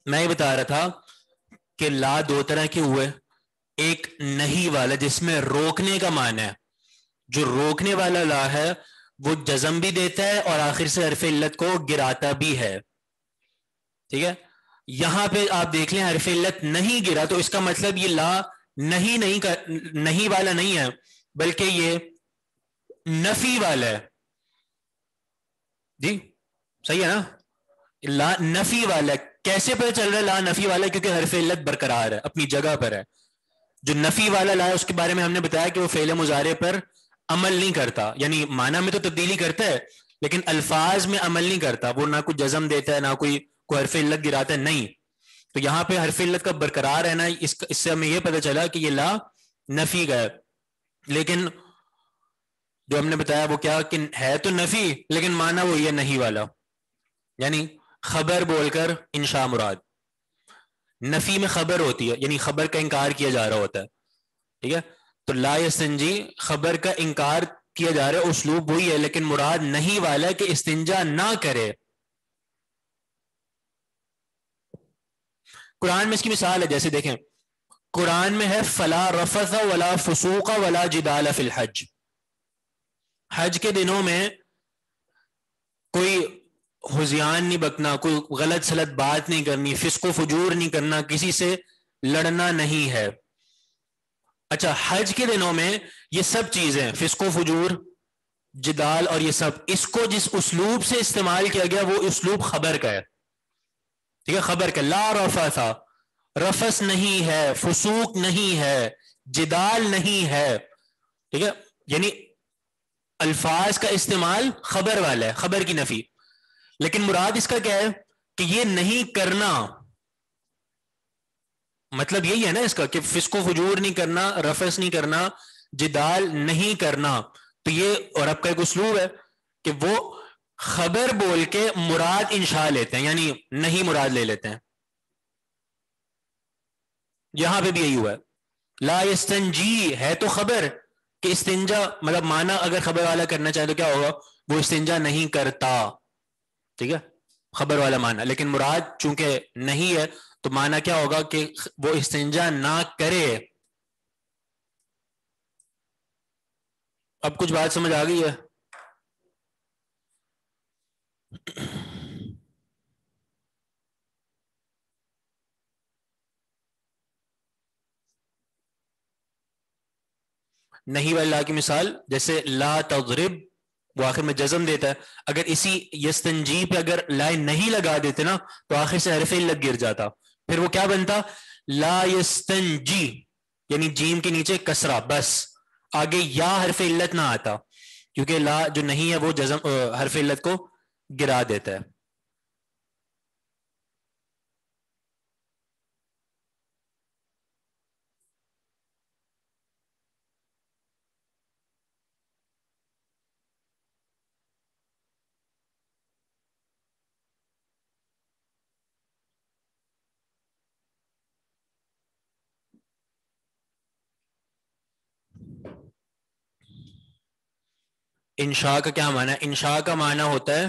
میں یہ بتا رہا تھا کہ لا دو طرح کے ہوئے، ایک نہیں والا جس میں روکنے کا معنی ہے، جو روکنے والا لا ہے وہ جزم بھی دیتا ہے اور آخر سے حرف علت کو گراتا بھی ہے. ٹھیک ہے، یہاں پہ آپ دیکھ لیں حرف علت نہیں گرا تو اس کا مطلب یہ لا نہیں والا نہیں ہے بلکہ یہ نفی والا ہے. جی صحیح ہے نا، لا نفی والا ہے. کیسے پتہ چل رہا ہے لا نفی والا ہے؟ کیونکہ حرف علت برقرار ہے، اپنی جگہ پر ہے. جو نفی والا لا ہے اس کے بارے میں ہم نے بتایا کہ وہ فعل مضارع پر عمل نہیں کرتا، یعنی معنی میں تو تبدیلی کرتا ہے لیکن الفاظ میں عمل نہیں کرتا. وہ نہ کوئی جزم دیتا ہے، نہ کوئی حرف علت گراتا ہے، نہیں. تو یہاں پہ حرف علت کا برقرار ہے نا، اس سے ہمیں یہ پتہ چلا کہ یہ لا نفی کا ہے. لیکن جو ہم نے بتایا وہ کیا کہ ہے تو نفی لیکن معنی وہ یہ نہیں والا، یعنی خبر بول کر انشاء مراد. نفی میں خبر ہوتی ہے، یعنی خبر کا انکار کیا جا رہا ہوتا ہے. ٹھیک ہے، تو لا یستنجی خبر کا انکار کیا جا رہا ہے، اسلوب وہی ہے لیکن مراد نہیں والا کہ استنجا نہ کرے. قرآن میں اس کی مثال ہے، جیسے دیکھیں قرآن میں ہے فلا رفث ولا فسوق ولا جدال فی الحج. حج کے دنوں میں کوئی حزیان نہیں بکنا، کوئی غلط سلط بات نہیں کرنی، فسق و فجور نہیں کرنا، کسی سے لڑنا نہیں ہے. اچھا حج کے دنوں میں یہ سب چیزیں فسق و فجور، جدال اور یہ سب، اس کو جس اسلوب سے استعمال کیا گیا وہ اسلوب خبر کا ہے. ٹھیک ہے، خبر کا. لا رفث، رفث نہیں ہے، فسوق نہیں ہے، جدال نہیں ہے. ٹھیک ہے، یعنی الفاظ کا استعمال خبر والا ہے، خبر کی نفی. لیکن مراد اس کا کیا ہے کہ یہ نہیں کرنا، مطلب یہی ہے نا اس کا کہ فسق و فجور نہیں کرنا، رفس نہیں کرنا، جدال نہیں کرنا. تو یہ عرب کا ایک اسلوب ہے کہ وہ خبر بول کے مراد انشاء لیتے ہیں، یعنی نہیں مراد لے لیتے ہیں. یہاں پہ بھی یہی ہوا ہے. لا یستنجی ہے تو خبر کہ استنجا، مطلب معنی اگر خبر والا کرنا چاہے تو کیا ہوگا، وہ استنجا نہیں کرتا. ٹھیک ہے، خبر والا معنی. لیکن مراد چونکہ نہیں ہے تو معنی کیا ہوگا کہ وہ استنجا نہ کرے. اب کچھ بات سمجھ آ گئی ہے؟ نہیں والی لا کی مثال جیسے لا تضرب، وہ آخر میں جزم دیتا ہے. اگر اسی یستنجی پہ اگر لا نہیں لگا دیتے نا تو آخر سے حرف علت گر جاتا، پھر وہ کیا بنتا، لا یستنجی، یعنی جیم کے نیچے کسرہ بس، آگے یا حرف علت نہ آتا، کیونکہ لا جو نہیں ہے وہ جزم حرف علت کو گرا دیتا ہے. انشاء کا کیا معنی ہے؟ انشاء کا معنی ہوتا ہے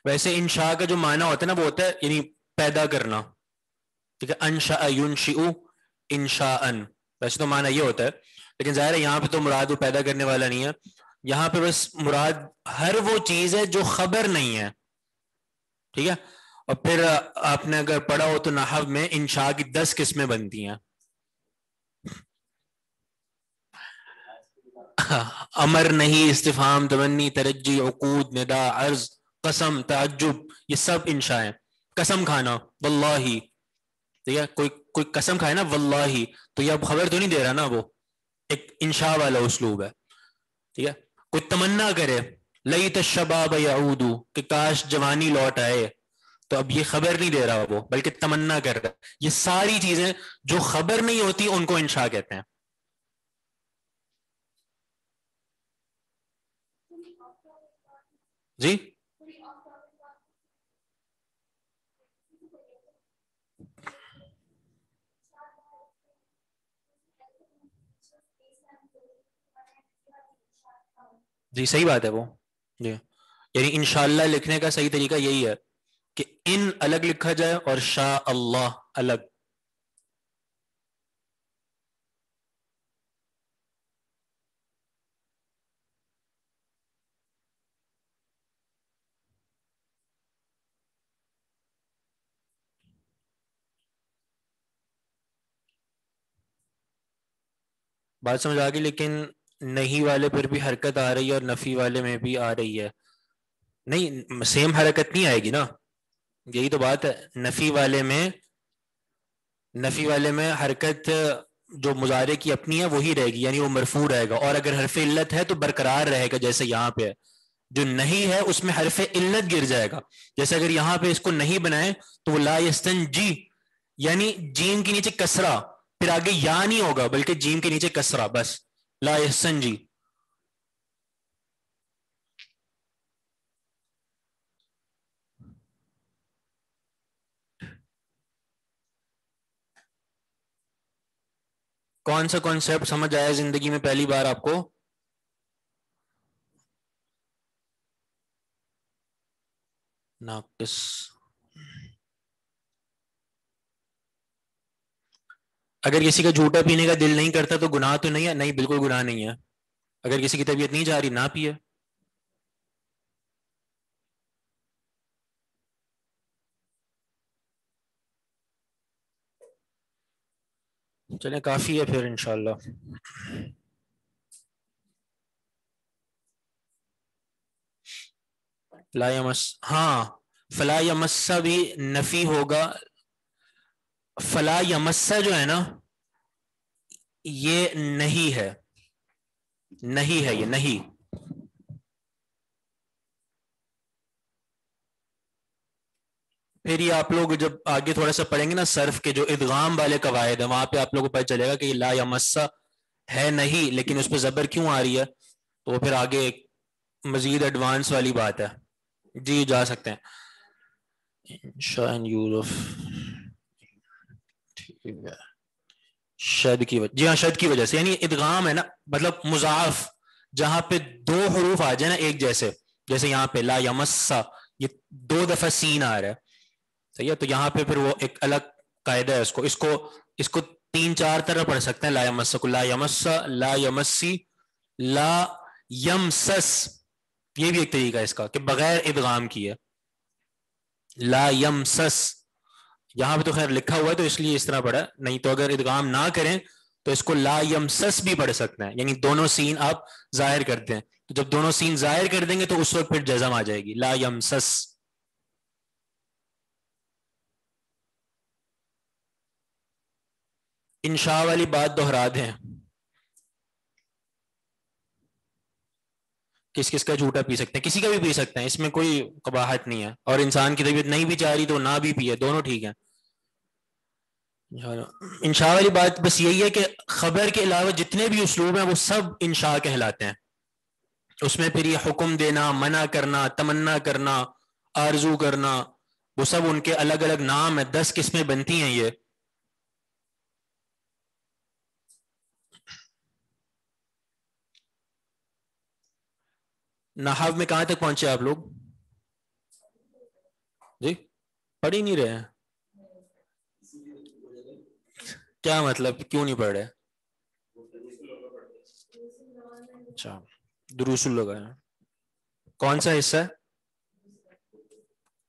ویسے انشاء کا جو معنی ہوتا ہے نا وہ ہوتا ہے یعنی پیدا کرنا. ٹھیک ہے، انشاء ینشئ انشاءً، ویسے تو معنی یہ ہوتا ہے، لیکن ظاہر ہے یہاں پہ تو مراد وہ پیدا کرنے والا نہیں ہے. یہاں پہ بس مراد ہر وہ چیز ہے جو خبر نہیں ہے. ٹھیک ہے، اور پھر آپ نے اگر پڑھا ہو تو نحو میں انشاء کی 10 قسمیں بنتی ہیں. امر، نہیں، استفہام، تمنی، ترجی، عقود، ندا، عرض، قسم، تعجب، یہ سب انشاء ہیں. قسم کھانا، واللہ، ٹھیک ہے، کوئی قسم کھائے نا واللہ تو یہ اب خبر تو نہیں دے رہا نا، وہ ایک انشاء والا اسلوب ہے. ٹھیک ہے، کوئی تمنا کرے لیت الشباب یعود، کہ کاش جوانی لوٹ آئے، تو اب یہ خبر نہیں دے رہا وہ بلکہ تمنا کر رہا ہے. یہ ساری چیزیں جو خبر نہیں ہوتی ان کو انشاء کہتے ہیں. جی جی صحیح بات ہے وہ. جی یعنی انشاءاللہ لکھنے کا صحیح طریقہ یہی ہے کہ ان الگ لکھا جائے اور شاء اللہ الگ. بات سمجھ آ گئی؟ لیکن نہیں والے پر بھی حرکت آ رہی ہے اور نفی والے میں بھی آ رہی ہے. نہیں سیم حرکت نہیں آئے گی نا، یہی تو بات ہے. نفی والے میں حرکت جو مضارع کی اپنی ہے وہی رہے گی، یعنی وہ مرفوع رہے گا، اور اگر حرف علت ہے تو برقرار رہے گا جیسے یہاں پہ ہے. جو نہیں ہے اس میں حرف علت گر جائے گا، جیسے اگر یہاں پہ اس کو نہیں بنائے تو وہ لا یستنجی، یعنی جیم کے نیچے کسرہ، پھر آگے یا نہیں ہوگا بلکہ جیم کے نیچے کسرہ بس، لا یستنجی. کون سا کانسیپٹ سمجھ آیا زندگی میں پہلی بار آپ کو؟ ناقص. اگر کسی کا جھوٹا پینے کا دل نہیں کرتا تو گناہ تو نہیں ہے؟ نہیں بالکل گناہ نہیں ہے. اگر کسی کی طبیعت نہیں جا رہی نہ پیے. چلیں کافی ہے پھر انشاءاللہ. لا یمس، ہاں فلا یمس بھی نفی ہوگا. فلا یمس جو ہے نا یہ نہیں ہے، نہیں ہے یہ نہیں. پھر یہ آپ لوگ جب آگے تھوڑا سا پڑھیں گے نا صرف کے جو ادغام والے قواعد ہیں وہاں پہ آپ لوگوں کو پتہ چلے گا کہ یہ لا یمسا ہے نہیں لیکن اس پہ زبر کیوں آ رہی ہے, تو وہ پھر آگے ایک مزید ایڈوانس والی بات ہے. جی جا سکتے ہیں. شد کی وجہ, جی ہاں شد کی وجہ سے, یعنی ادغام ہے نا مطلب مضاعف, جہاں پہ دو حروف آ جائیں نا ایک جیسے, جیسے یہاں پہ لا یمسا یہ 2 دفعہ سین آ رہا ہے, صحیح ہے, تو یہاں پہ پھر وہ ایک الگ قاعدہ ہے, اس کو 3-4 طرح پڑھ سکتے ہیں. لا یمسا کو لا یمسا, لا یمسی, لا یمسس, یہ بھی ایک طریقہ ہے اس کا کہ بغیر ادغام کیے لا یمسس. یہاں پہ تو خیر لکھا ہوا ہے تو اس لیے اس طرح پڑھا, نہیں تو اگر ادغام نہ کریں تو اس کو لا یمسس بھی پڑھ سکتے ہیں, یعنی دونوں سین آپ ظاہر کرتے ہیں, تو جب دونوں سین ظاہر کر دیں گے تو اس وقت پھر جزم آ جائے گی لا یمسس. انشاء والی بات دہرا دیں, کس کس کا جھوٹا پی سکتے ہیں, کسی کا بھی پی سکتے ہیں, اس میں کوئی قباحت نہیں ہے, اور انسان کی طبیعت نہیں بھی چاہ رہی تو نہ بھی پیے, دونوں ٹھیک ہیں. انشاء والی بات بس یہی ہے کہ خبر کے علاوہ جتنے بھی اسلوب ہیں وہ سب انشاء کہلاتے ہیں. اس میں پھر یہ حکم دینا, منع کرنا, تمنا کرنا, آرزو کرنا, وہ سب ان کے الگ الگ نام ہیں, 10 قسمیں بنتی ہیں. یہ نحو میں کہاں تک پہنچے آپ لوگ؟ جی پڑھ ہی نہیں رہے ہیں, کیا مطلب کیوں نہیں پڑھ رہے؟ اچھا دروس اللغہ ہے, کون سا حصہ ہے؟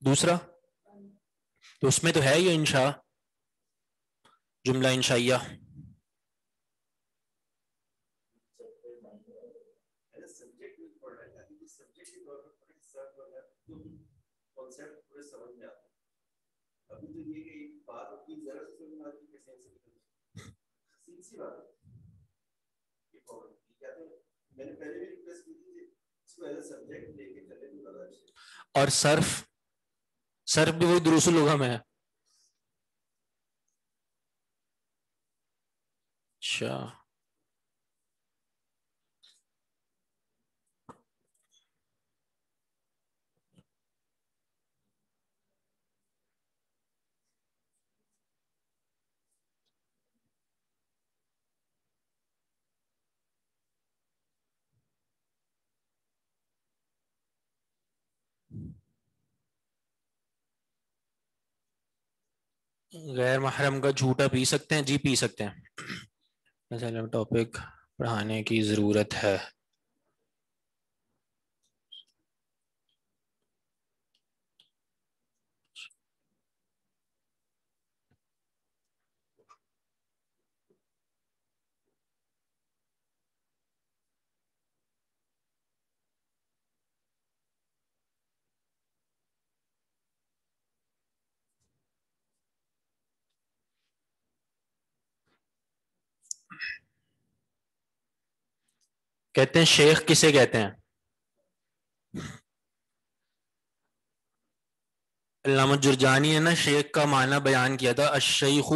دوسرا, تو اس میں تو ہے یہ انشاء, جملہ انشائیہ. اور صرف بھی وہی دروس اللغہ میں ہے. اچھا غیر محرم کا جھوٹا پی سکتے ہیں؟ جی پی سکتے ہیں. مثلا ٹاپک پڑھانے کی ضرورت ہے. کہتے ہیں شیخ کسے کہتے ہیں؟ علامہ جرجانی نے نا شیخ کا معنی بیان کیا تھا, الشیخ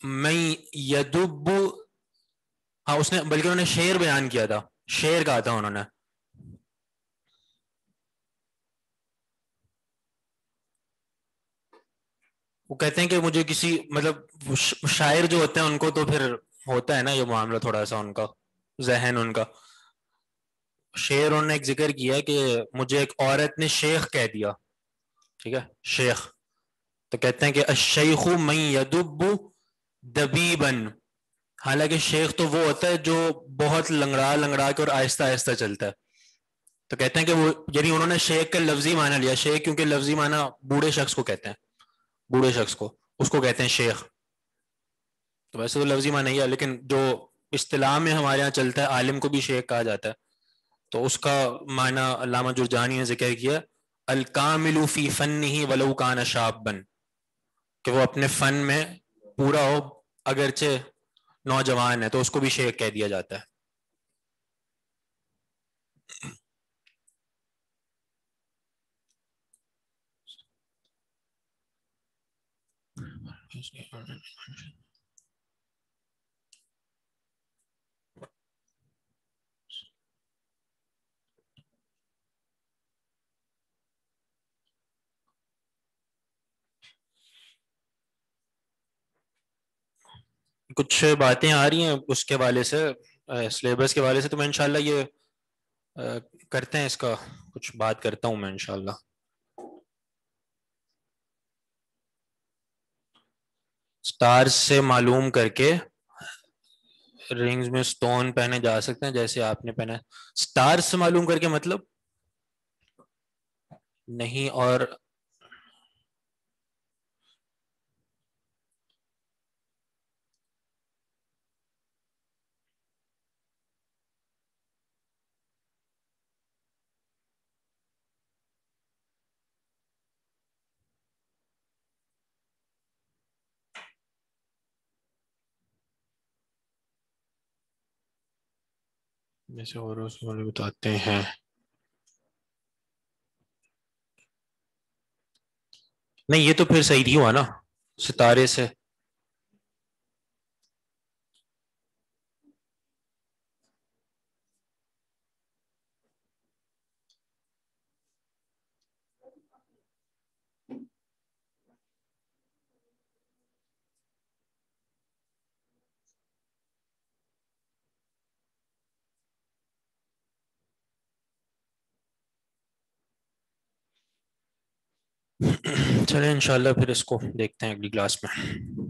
من یدب, ہاں اس نے بلکہ انہوں نے شعر بیان کیا تھا, شعر کہا تھا انہوں نے. وہ کہتے ہیں کہ مجھے کسی مطلب شاعر جو ہوتے ہیں ان کو تو پھر ہوتا ہے نا یہ معاملہ تھوڑا سا ان کا ذہن, ان کا شعر انہوں نے ایک ذکر کیا کہ مجھے ایک عورت نے شیخ کہہ دیا, ٹھیک ہے شیخ, تو کہتے ہیں کہ الشیخ من یدب دبیبا, حالانکہ شیخ تو وہ ہوتا ہے جو بہت لنگڑا کے اور آہستہ آہستہ چلتا ہے. تو کہتے ہیں کہ وہ یعنی انہوں نے شیخ کا لفظی معنی لیا, شیخ کیونکہ لفظی معنی بوڑھے شخص کو کہتے ہیں, بوڑھے شخص کو اس کو کہتے ہیں شیخ. تو ویسے تو لفظی معنی نہیں ہے, لیکن جو اصطلاح میں ہمارے یہاں چلتا ہے عالم کو بھی شیخ کہا جاتا ہے, تو اس کا معنی علامہ جرجانی نے ذکر کیا الکامل فی فنہ ولو کان شابا, کہ وہ اپنے فن میں پورا ہو اگرچہ نوجوان ہے تو اس کو بھی شیخ کہہ دیا جاتا ہے. کچھ باتیں آ رہی ہیں اس کے حوالے سے، سلیبس کے حوالے سے، تو میں انشاءاللہ یہ کرتے ہیں، اس کا کچھ بات کرتا ہوں میں انشاءاللہ. سٹارز سے معلوم کر کے رنگز میں سٹون پہنے جا سکتے ہیں جیسے آپ نے پہنا. سٹارز سے معلوم کر کے مطلب نہیں، اور جیسے اور اس میں بتاتے ہیں. نہیں یہ تو پھر صحیح نہیں ہوا نا، ستارے سے. چلیں انشاءاللہ پھر اس کو دیکھتے ہیں اگلی کلاس میں.